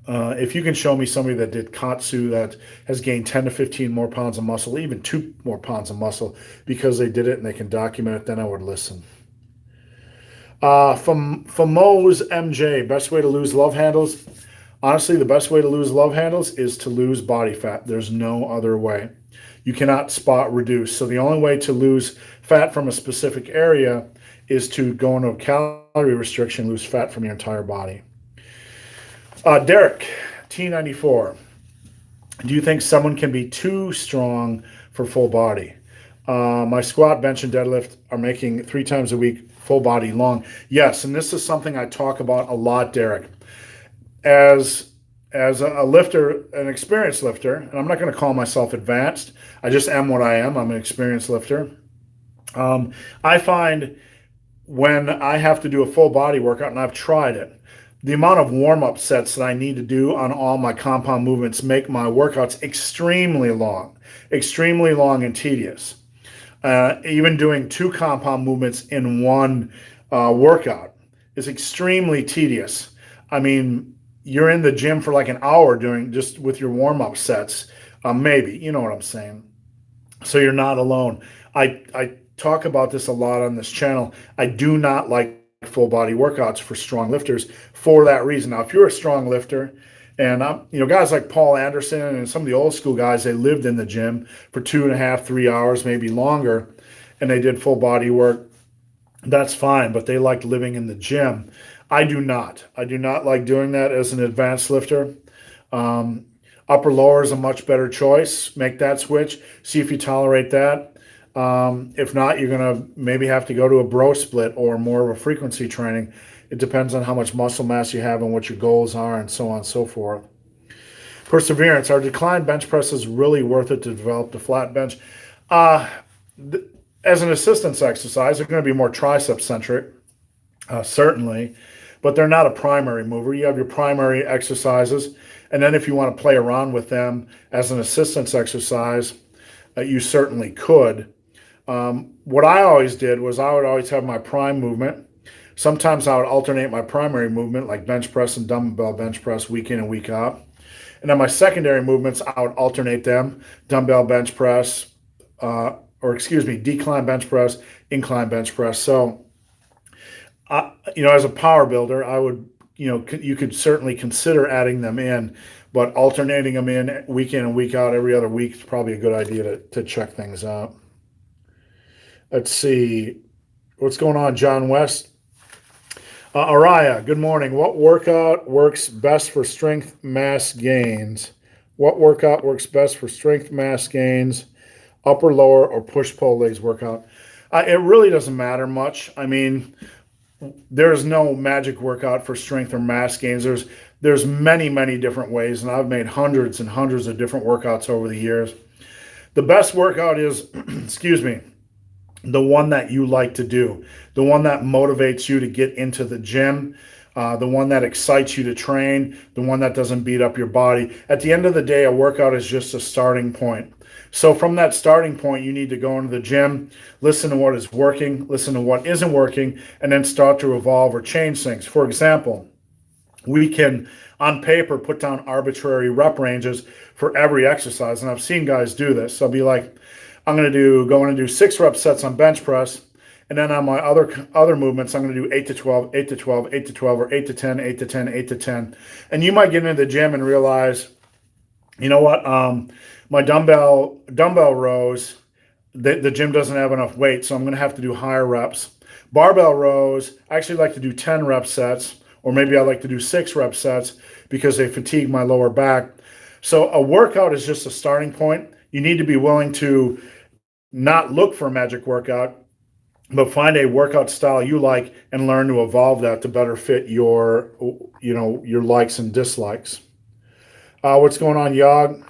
Speaker 1: if you can show me somebody that did Katsu that has gained 10 to 15 more pounds of muscle, even 2 more pounds of muscle because they did it and they can document it, then I would listen. From Mo's MJ, best way to lose love handles. Honestly, the best way to lose love handles is to lose body fat. There's no other way. You cannot spot reduce. So the only way to lose fat from a specific area is to go into a calorie restriction, lose fat from your entire body. Derek, T94. Do you think someone can be too strong for full body? My squat, bench, and deadlift are making 3 times a week full body long. Yes, and this is something I talk about a lot, Derek. As a lifter, an experienced lifter, and I'm not going to call myself advanced. I just am what I am. I'm an experienced lifter. I find when I have to do a full body workout, and I've tried it, the amount of warm-up sets that I need to do on all my compound movements make my workouts extremely long and tedious. Even doing 2 compound movements in one workout is extremely tedious. I mean, you're in the gym for like an hour doing just with your warm-up sets, maybe, you know what I'm saying. So you're not alone. I talk about this a lot on this channel. I do not like full body workouts for strong lifters for that reason. Now, if you're a strong lifter, and guys like Paul Anderson and some of the old school guys, they lived in the gym for 2.5, 3 hours, maybe longer, and they did full body work. That's fine, but they liked living in the gym. I do not. I do not like doing that as an advanced lifter. Upper lower is a much better choice. Make that switch. See if you tolerate that. If not, you're going to maybe have to go to a bro split or more of a frequency training. It depends on how much muscle mass you have and what your goals are and so on and so forth. Perseverance. Are decline bench presses really worth it to develop the flat bench? As an assistance exercise, they're going to be more tricep centric, certainly, but they're not a primary mover. You have your primary exercises, and then if you want to play around with them as an assistance exercise, you certainly could. What I always did was I would always have my prime movement. Sometimes I would alternate my primary movement, like bench press and dumbbell bench press, week in and week out. And then my secondary movements, I would alternate them, dumbbell bench press, decline bench press, incline bench press. So, as a power builder, I would, you could certainly consider adding them in, but alternating them in and week out, every other week is probably a good idea to check things out. Let's see. What's going on, John West? Araya, good morning. What workout works best for strength mass gains? What workout works best for strength mass gains? Upper, lower, or push-pull legs workout? It really doesn't matter much. I mean, there's no magic workout for strength or mass gains. There's many, many different ways, and I've made hundreds and hundreds of different workouts over the years. The best workout is, the one that you like to do, the one that motivates you to get into the gym, the one that excites you to train, the one that doesn't beat up your body. At the end of the day, a workout is just a starting point. So from that starting point, you need to go into the gym, listen to what is working, listen to what isn't working, and then start to evolve or change things. For example, we can, on paper, put down arbitrary rep ranges for every exercise. And I've seen guys do this. So I'll be like, I'm going to do 6 rep sets on bench press, And then on my other movements, I'm going to do 8 to 12, 8 to 12, 8 to 12, or 8 to 10, 8 to 10, 8 to 10. And you might get into the gym and realize, you know what, my dumbbell rows, the gym doesn't have enough weight, so I'm going to have to do higher reps. Barbell rows, I actually like to do 10 rep sets, or maybe I like to do 6 rep sets because they fatigue my lower back. So a workout is just a starting point. You need to be willing to not look for a magic workout, but find a workout style you like and learn to evolve that to better fit your likes and dislikes. What's going on, Yog?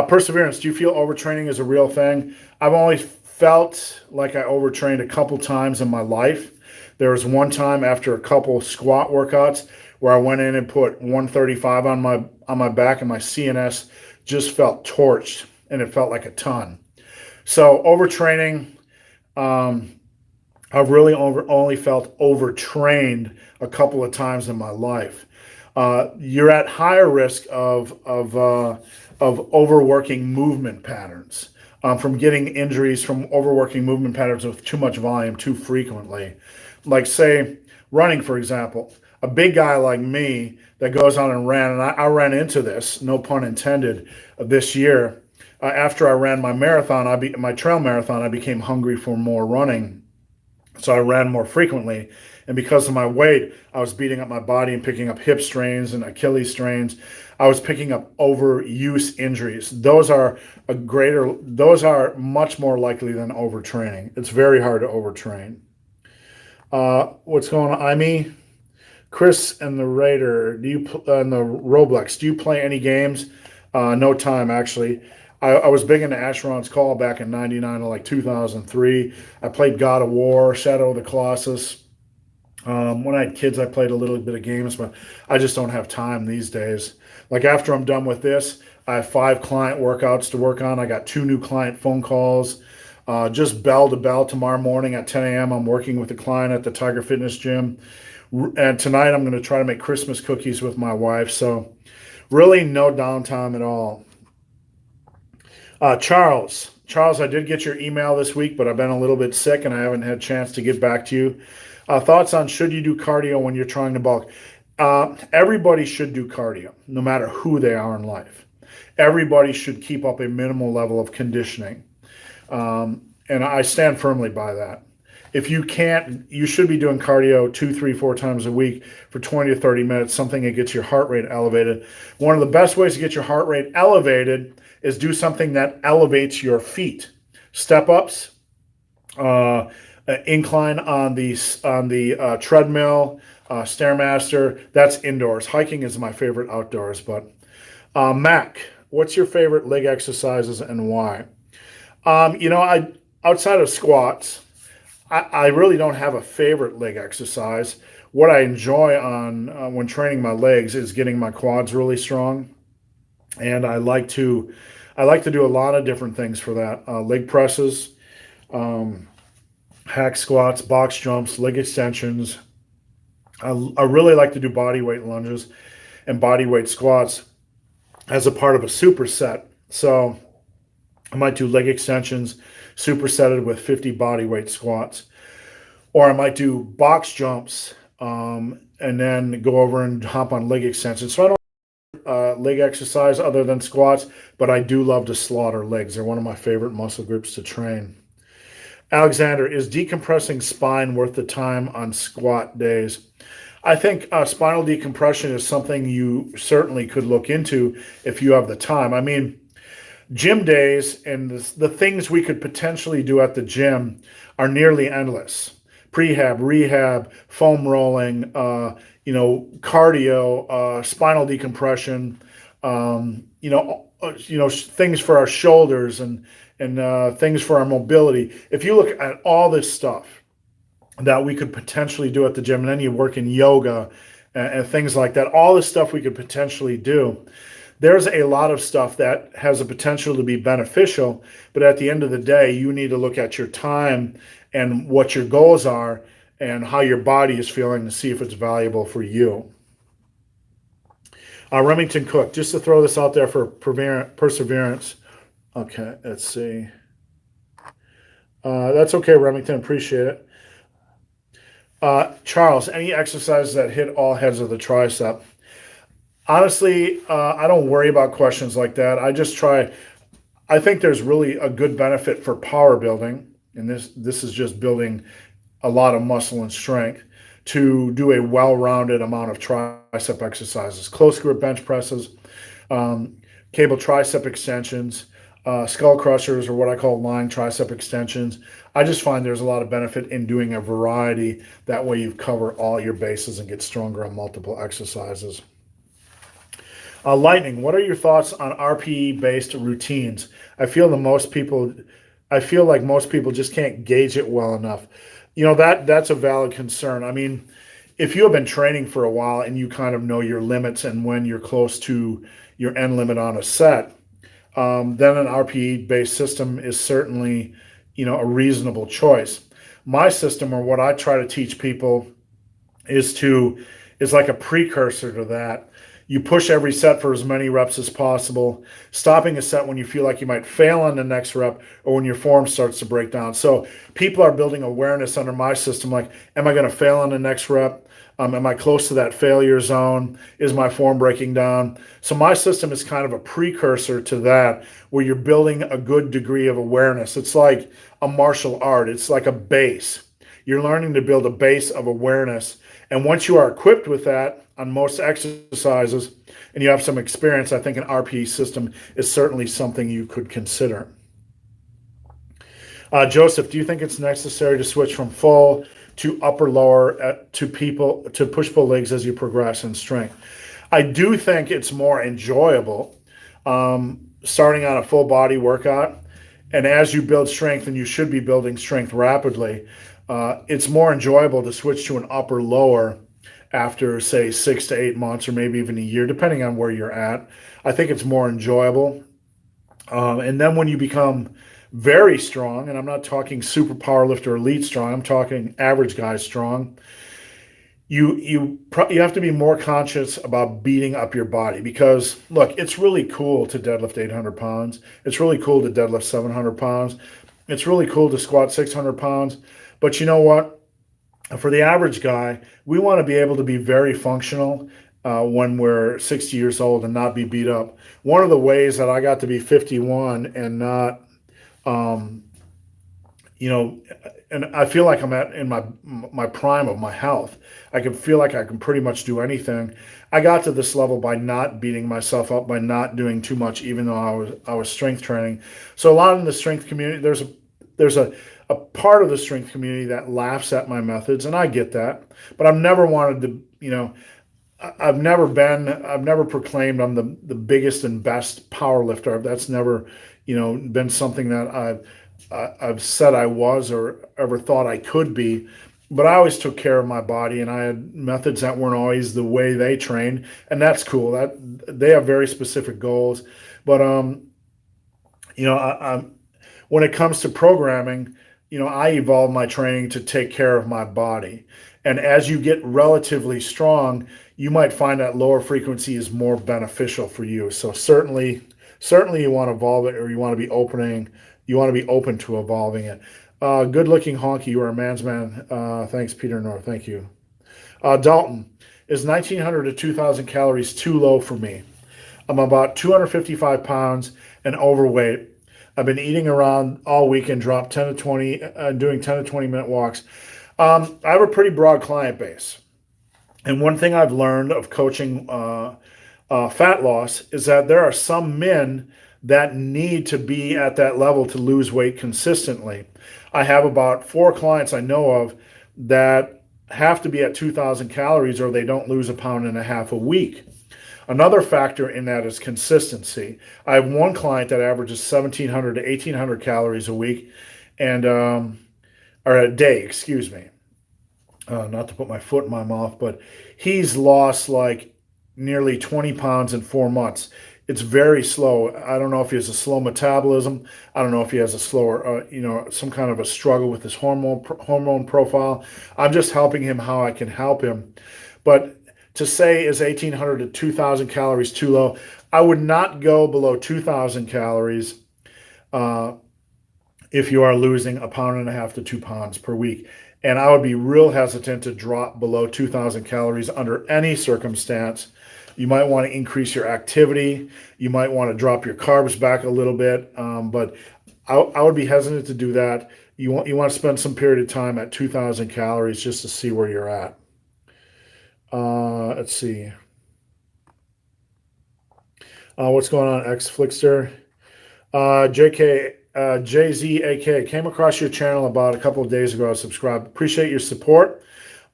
Speaker 1: Perseverance. Do you feel overtraining is a real thing? I've only felt like I overtrained a couple times in my life. There was one time after a couple squat workouts where I went in and put 135 on my back, and my CNS just felt torched, and it felt like a ton. So overtraining, I've really only felt overtrained a couple of times in my life. You're at higher risk of overworking movement patterns, from getting injuries from overworking movement patterns with too much volume too frequently. Like, say, running, for example. A big guy like me that goes on and ran, and I ran into this, no pun intended, this year. After I ran my marathon, my trail marathon, I became hungry for more running. So I ran more frequently. And because of my weight, I was beating up my body and picking up hip strains and Achilles strains. I was picking up overuse injuries. Those are much more likely than overtraining. It's very hard to overtrain. What's going on? Chris and the Raider, and the Roblox, do you play any games? No time, actually. I was big into Asheron's Call back in '99 or like 2003. I played God of War, Shadow of the Colossus. When I had kids, I played a little bit of games, but I just don't have time these days. Like, after I'm done with this, I have 5 client workouts to work on. I got 2 new client phone calls. Just bell to bell tomorrow morning at 10 a.m. I'm working with a client at the Tiger Fitness Gym. And tonight I'm going to try to make Christmas cookies with my wife. So really no downtime at all. Charles, I did get your email this week, but I've been a little bit sick and I haven't had a chance to get back to you. Thoughts on, should you do cardio when you're trying to bulk? Everybody should do cardio, no matter who they are in life. Everybody should keep up a minimal level of conditioning. And I stand firmly by that. If you can't, you should be doing cardio 2, 3, 4 times a week for 20 to 30 minutes, something that gets your heart rate elevated. One of the best ways to get your heart rate elevated is do something that elevates your feet. Step ups, incline on the treadmill, Stairmaster. That's indoors. Hiking is my favorite outdoors. But Mac, what's your favorite leg exercises and why? I outside of squats, I really don't have a favorite leg exercise. What I enjoy when training my legs is getting my quads really strong, and I like to do a lot of different things for that. Leg presses, hack squats, box jumps, leg extensions. I really like to do body weight lunges and body weight squats as a part of a superset. So I might do leg extensions supersetted with 50 body weight squats. Or I might do box jumps, and then go over and hop on leg extensions. So I don't leg exercise other than squats, but I do love to slaughter legs. They're one of my favorite muscle groups to train. Alexander, is decompressing spine worth the time on squat days? I think spinal decompression is something you certainly could look into if you have the time. I mean, gym days and the things we could potentially do at the gym are nearly endless. Prehab, rehab, foam rolling, cardio, spinal decompression, things for our shoulders and things for our mobility. If you look at all this stuff that we could potentially do at the gym, and then you work in yoga and things like that, all this stuff we could potentially do. There's a lot of stuff that has a potential to be beneficial, but at the end of the day, you need to look at your time and what your goals are and how your body is feeling to see if it's valuable for you. Remington Cook, just to throw this out there for perseverance. Okay, let's see. That's okay, Remington. Appreciate it. Charles, any exercises that hit all heads of the tricep? Honestly, I don't worry about questions like that. I just try. I think there's really a good benefit for power building, and this is just building a lot of muscle and strength to do a well-rounded amount of tricep exercises, close grip bench presses, um, cable tricep extensions, skull crushers, or what I call line tricep extensions. I just find there's a lot of benefit in doing a variety. That way, you cover all your bases and get stronger on multiple exercises. Lightning, what are your thoughts on RPE based routines? I feel the most people, I feel like most people just can't gauge it well enough. That's a valid concern. I mean, if you have been training for a while and you kind of know your limits and when you're close to your end limit on a set, then an RPE based system is certainly, a reasonable choice. My system, or what I try to teach people, is to is like a precursor to that. You push every set for as many reps as possible, stopping a set when you feel like you might fail on the next rep or when your form starts to break down. So people are building awareness under my system, like, am I going to fail on the next rep? Am I close to that failure zone? Is my form breaking down? So my system is kind of a precursor to that, where you're building a good degree of awareness. It's like a martial art. It's like a base. You're learning to build a base of awareness. And once you are equipped with that on most exercises and you have some experience, I think an RPE system is certainly something you could consider. Joseph, do you think it's necessary to switch from full to upper lower to people to push pull legs as you progress in strength? I do think it's more enjoyable starting on a full body workout. And as you build strength, and you should be building strength rapidly, it's more enjoyable to switch to an upper lower after, say, 6 to 8 months or maybe even a year, depending on where you're at. I think it's more enjoyable. And then when you become very strong, and I'm not talking super power lifter elite strong, I'm talking average guy strong, you have to be more conscious about beating up your body, because look, it's really cool to deadlift 800 pounds. It's really cool to deadlift 700 pounds. It's really cool to squat 600 pounds. But you know what? For the average guy, we want to be able to be very functional when we're 60 years old and not be beat up. One of the ways that I got to be 51 and not, um, you know, and I feel like I'm in my prime of my health. I can feel like I can pretty much do anything. I got to this level by not beating myself up, by not doing too much, even though I was strength training. So a lot in the strength community, there's a part of the strength community that laughs at my methods, and I get that. But I've never wanted to, I've never proclaimed I'm the biggest and best power lifter. That's never, been something that I've said I was or ever thought I could be. But I always took care of my body, and I had methods that weren't always the way they trained, and that's cool. That they have very specific goals, but I'm when it comes to programming, I evolve my training to take care of my body. And as you get relatively strong, you might find that lower frequency is more beneficial for you. So certainly you want to evolve it, or you want to be open to evolving it. Good looking honky, you are a man's man. Thanks, Peter North. Thank you. Dalton, is 1900 to 2000 calories too low for me? I'm about 255 pounds and overweight. I've been eating around all week and dropped 10 to 20, doing 10 to 20-minute walks. I have a pretty broad client base. And one thing I've learned of coaching fat loss is that there are some men that need to be at that level to lose weight consistently. I have about 4 clients I know of that have to be at 2,000 calories or they don't lose a pound and a half a week. Another factor in that is consistency. I have one client that averages 1,700 to 1,800 calories a week, and or a day, excuse me. Not to put my foot in my mouth, but he's lost like nearly 20 pounds in 4 months. It's very slow. I don't know if he has a slow metabolism. I don't know if he has a slower, some kind of a struggle with his hormone profile. I'm just helping him how I can help him. But to say is 1,800 to 2,000 calories too low, I would not go below 2,000 calories. if you are losing a pound and a half to 2 pounds per week. And I would be real hesitant to drop below 2,000 calories under any circumstance. You might want to increase your activity. You might want to drop your carbs back a little bit, but I would be hesitant to do that. You want to spend some period of time at 2,000 calories just to see where you're at. Let's see. What's going on, X-Flickster? JZAK, came across your channel about a couple of days ago. I subscribed. Appreciate your support.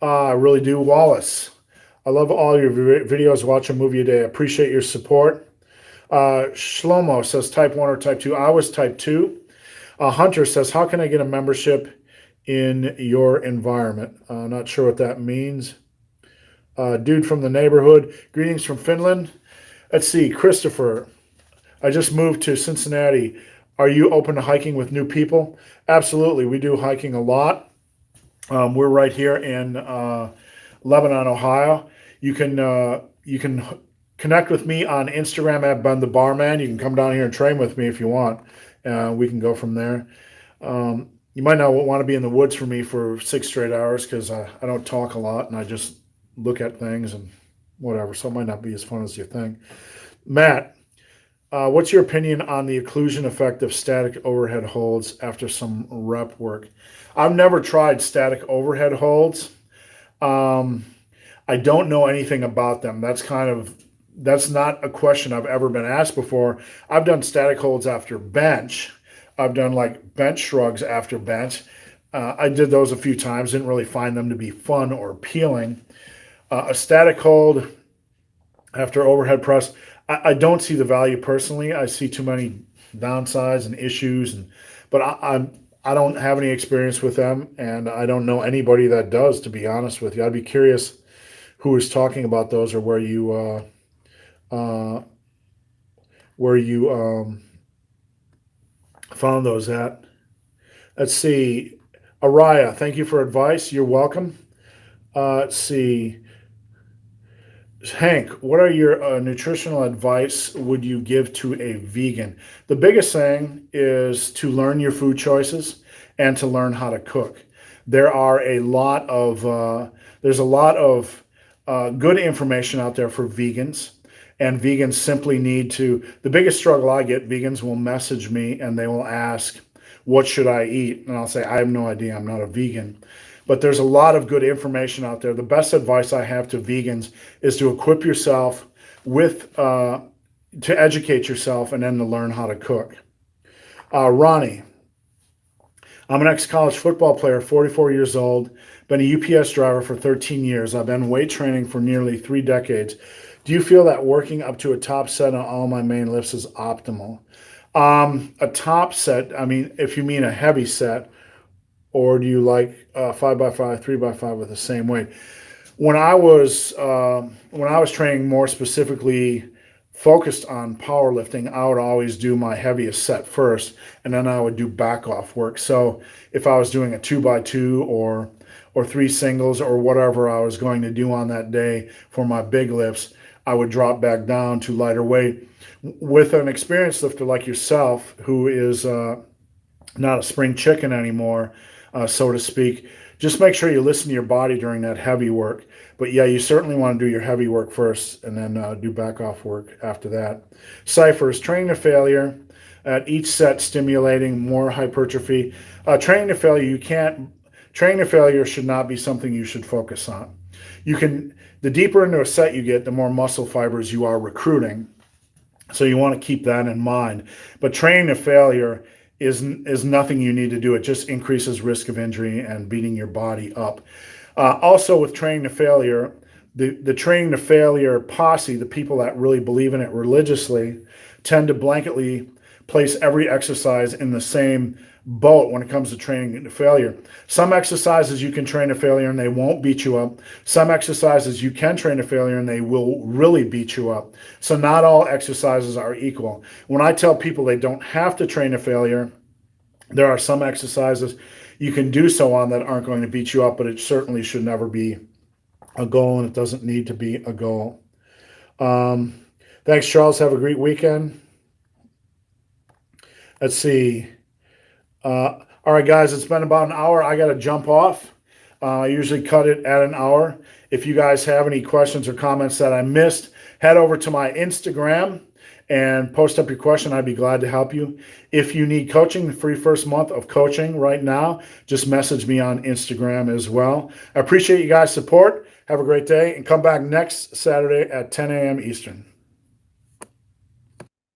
Speaker 1: I really do. Wallace, I love all your videos. Watch a movie a day. Appreciate your support. Shlomo says type 1 or type 2. I was type 2. Hunter says, how can I get a membership in your environment? Not sure what that means. Dude from the neighborhood, greetings from Finland. Let's see, Christopher, I just moved to Cincinnati. Are you open to hiking with new people? Absolutely. We do hiking a lot. We're right here in Lebanon, Ohio. You can connect with me on Instagram at Ben the Barman. You can come down here and train with me if you want. We can go from there. You might not want to be in the woods for me for 6 straight hours because I don't talk a lot and I just look at things and whatever. So it might not be as fun as you think. Matt, what's your opinion on the occlusion effect of static overhead holds after some rep work? I've never tried static overhead holds. I don't know anything about them. That's not a question I've ever been asked before. I've done static holds after bench. I've done like bench shrugs after bench. I did those a few times, didn't really find them to be fun or appealing. A static hold after overhead press, I don't see the value personally. I see too many downsides and issues, but I don't have any experience with them, and I don't know anybody that does, to be honest with you. I'd be curious who is talking about those or where you found those at. Let's see. Araya, thank you for advice. You're welcome. Let's see. Hank, what are your nutritional advice would you give to a vegan? The biggest thing is to learn your food choices and to learn how to cook. There's a lot of good information out there for vegans, and vegans simply need to. The biggest struggle I get, vegans will message me and they will ask, "What should I eat?" And I'll say, "I have no idea. I'm not a vegan." But there's a lot of good information out there. The best advice I have to vegans is to equip yourself to educate yourself and then to learn how to cook. Ronnie, I'm an ex-college football player, 44 years old, been a UPS driver for 13 years. I've been weight training for nearly 3 decades. Do you feel that working up to a top set on all my main lifts is optimal? A top set, I mean, if you mean a heavy set, or do you like 5x5, 3x5 with the same weight? When I was training more specifically focused on powerlifting, I would always do my heaviest set first, and then I would do back off work. So if I was doing a 2x2 or 3 singles or whatever I was going to do on that day for my big lifts, I would drop back down to lighter weight. With an experienced lifter like yourself, who is not a spring chicken anymore, so to speak, just make sure you listen to your body during that heavy work. But yeah, you certainly want to do your heavy work first and then do back off work after that. Ciphers, training to failure at each set, stimulating more hypertrophy. Training to failure should not be something you should focus on. The deeper into a set you get, the more muscle fibers you are recruiting. So you want to keep that in mind. But training to failure is nothing you need to do. It just increases risk of injury and beating your body up. Also with training to failure, the training to failure posse, the people that really believe in it religiously, tend to blanketly place every exercise in the same boat when it comes to training to failure. Some exercises you can train to failure and they won't beat you up. Some exercises you can train to failure and they will really beat you up. So not all exercises are equal. When I tell people they don't have to train to failure, there are some exercises you can do so on that aren't going to beat you up, but it certainly should never be a goal, and it doesn't need to be a goal. Thanks, Charles. Have a great weekend. Let's see. All right, guys, it's been about an hour. I got to jump off. I usually cut it at an hour. If you guys have any questions or comments that I missed, head over to my Instagram and post up your question. I'd be glad to help you. If you need coaching, the free first month of coaching right now, just message me on Instagram as well. I appreciate you guys' support. Have a great day and come back next Saturday at 10 a.m. Eastern.